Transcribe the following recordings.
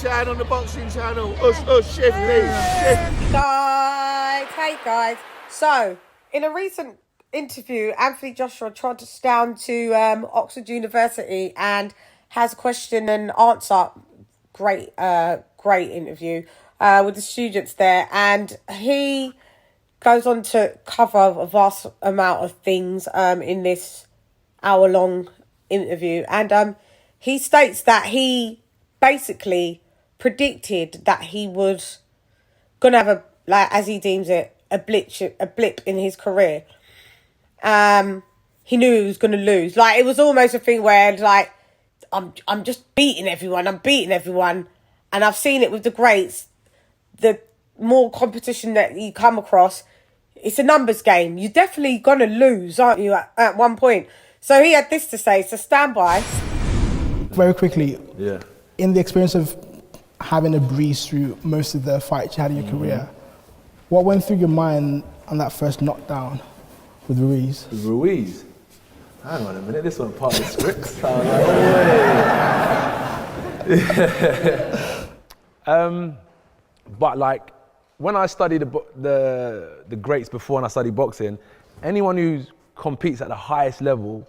shine on the boxing channel. Us, shift, shift. Hey guys. So, in a recent interview, Anthony Joshua trotted us down to Oxford University and has a question and answer. Great interview with the students there, and he goes on to cover a vast amount of things in this hour-long interview, and he states that he basically predicted that he was gonna have a, like, as he deems it, a blip in his career. He knew he was gonna lose. Like, it was almost a thing where, like, I'm just beating everyone. And I've seen it with the greats. The more competition that you come across, it's a numbers game. You're definitely gonna lose, aren't you, at one point? So he had this to say, so stand by. Very quickly, Yeah. in the experience of having a breeze through most of the fights you had in your career, what went through your mind on that first knockdown with Ruiz? Ruiz? Hang on a minute, this wasn't part of the script. But like, when I studied the greats before and I studied boxing, anyone who competes at the highest level,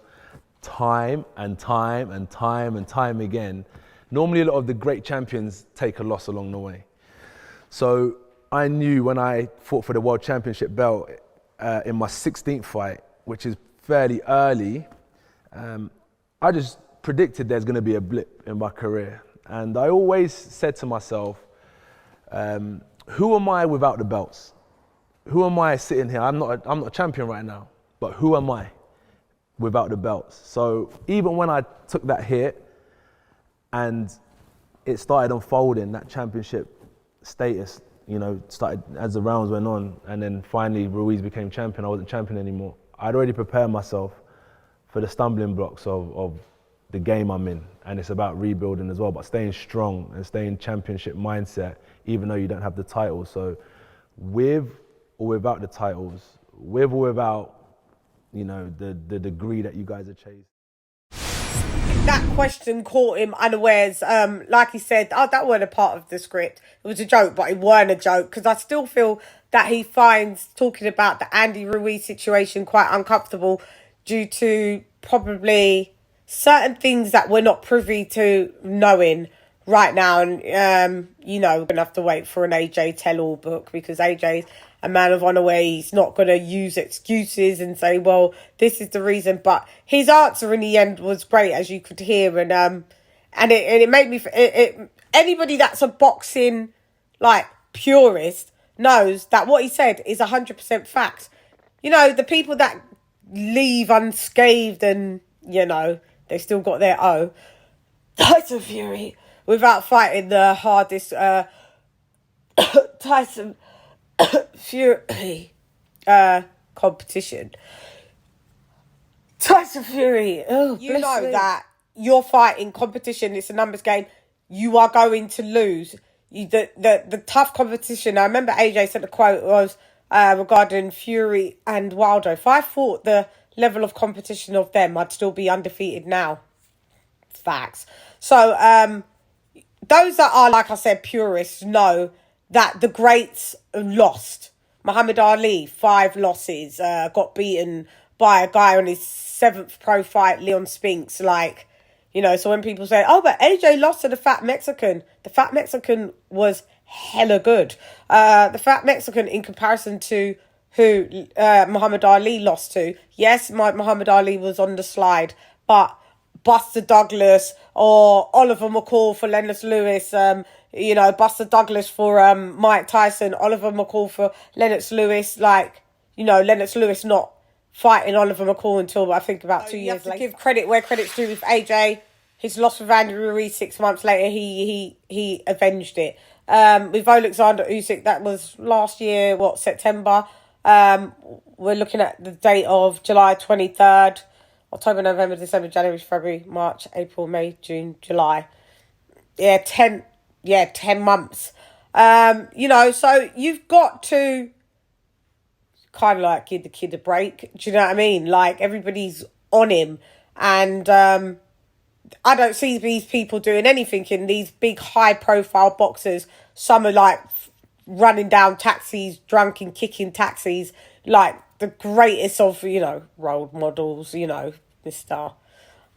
time and time again, normally a lot of the great champions take a loss along the way. So I knew when I fought for the world championship belt in my 16th fight, which is fairly early, I just predicted there's going to be a blip in my career. And I always said to myself, who am I without the belts? Who am I sitting here? I'm not a champion right now, but who am I without the belts? So even when I took that hit and it started unfolding, that championship status, you know, started as the rounds went on, and then finally Ruiz became champion. I wasn't champion anymore. I'd already prepared myself for the stumbling blocks of the game I'm in, and it's about rebuilding as well, but staying strong and staying championship mindset, even though you don't have the title. So with or without the titles, with or without, you know, the degree that you guys are chasing. That question caught him unawares. Like he said, that weren't a part of the script. It was a joke, but it weren't a joke, because I still feel that he finds talking about the Andy Ruiz situation quite uncomfortable due to probably certain things that we're not privy to knowing right now. And, you know, we're going to have to wait for an AJ tell-all book, because AJ's a man of honour where he's not going to use excuses and say, well, this is the reason. But his answer in the end was great, as you could hear. And it made me... anybody that's a boxing, like, purist knows that what he said is 100% facts. You know, the people that leave unscathed and, you know, they still got their O. Tyson Fury, without fighting the hardest Tyson Fury competition. Tyson Fury, you know me. That you're fighting competition, it's a numbers game, you are going to lose. The tough competition, I remember AJ said the quote was regarding Fury and Wilder. If I fought the level of competition of them, I'd still be undefeated now. Facts. So those that are, like I said, purists know that the greats lost. Muhammad Ali, 5 losses, got beaten by a guy on his 7th pro fight, Leon Spinks. Like, you know, so when people say, oh, but AJ lost to the Fat Mexican, the Fat Mexican was hella good. The Fat Mexican, in comparison to who Muhammad Ali lost to, yes, Muhammad Ali was on the slide, but Buster Douglas or Oliver McCall for Lennox Lewis, you know, Buster Douglas for Mike Tyson, Oliver McCall for Lennox Lewis, like, you know, Lennox Lewis not fighting Oliver McCall until I think about 2 years later. Give credit where credit's due with AJ. His loss with Andy Ruiz 6 months later, he avenged it. With Alexander Usyk, that was last year, September. We're looking at the date of July 23rd. October, November, December, January, February, March, April, May, June, July. Yeah, 10 months. You know, so you've got to kind of like give the kid a break. Do you know what I mean? Like, everybody's on him. And I don't see these people doing anything in these big high-profile boxers. Some are like running down taxis, drunk and kicking taxis, like the greatest of, role models, Mr.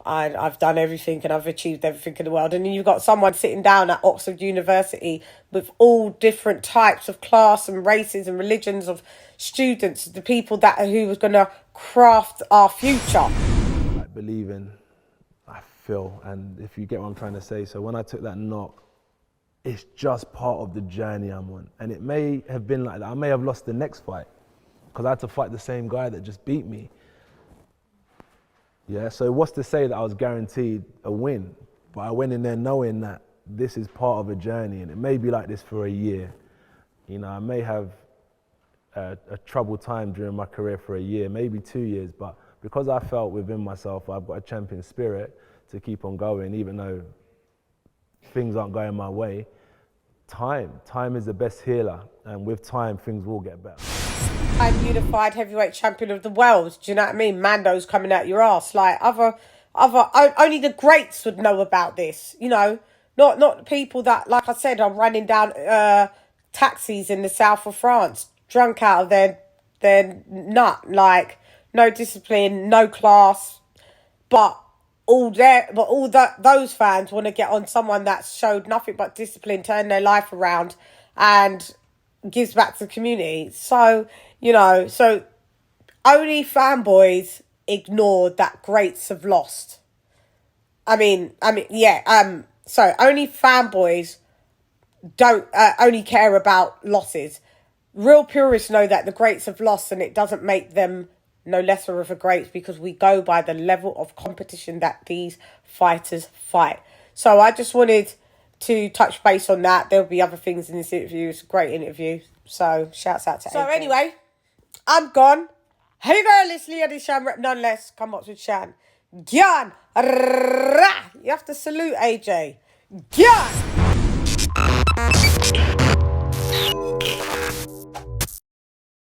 I've done everything and I've achieved everything in the world. And then you've got someone sitting down at Oxford University with all different types of class and races and religions of students, the people who was going to craft our future. I believe in, I feel, and if you get what I'm trying to say, so when I took that knock, it's just part of the journey I'm on. And it may have been like that. I may have lost the next fight because I had to fight the same guy that just beat me. Yeah, so what's to say that I was guaranteed a win? But I went in there knowing that this is part of a journey and it may be like this for a year. I may have a troubled time during my career for a year, maybe 2 years, but because I felt within myself I've got a champion spirit to keep on going, even though things aren't going my way. Time is the best healer, and with time things will get better. I'm unified heavyweight champion of the world. Do you know what I mean? Mando's coming out your ass. Like only the greats would know about this. Not people that, like I said, are running down taxis in the south of France, drunk out of their nut. Like no discipline, no class, but those fans want to get on someone that showed nothing but discipline, turned their life around, and gives back to the community. So, so only fanboys ignored that greats have lost. So only fanboys don't only care about losses. Real purists know that the greats have lost, and it doesn't make them no lesser of a greats, because we go by the level of competition that these fighters fight. So I just wanted to touch base on that. There'll be other things in this interview. It's a great interview. So shouts out to AJ. So anyway, I'm gone. Hey girl, it's Leah the Shan rep nonetheless. Come up with Shan. Gyan. You have to salute AJ. Gyan.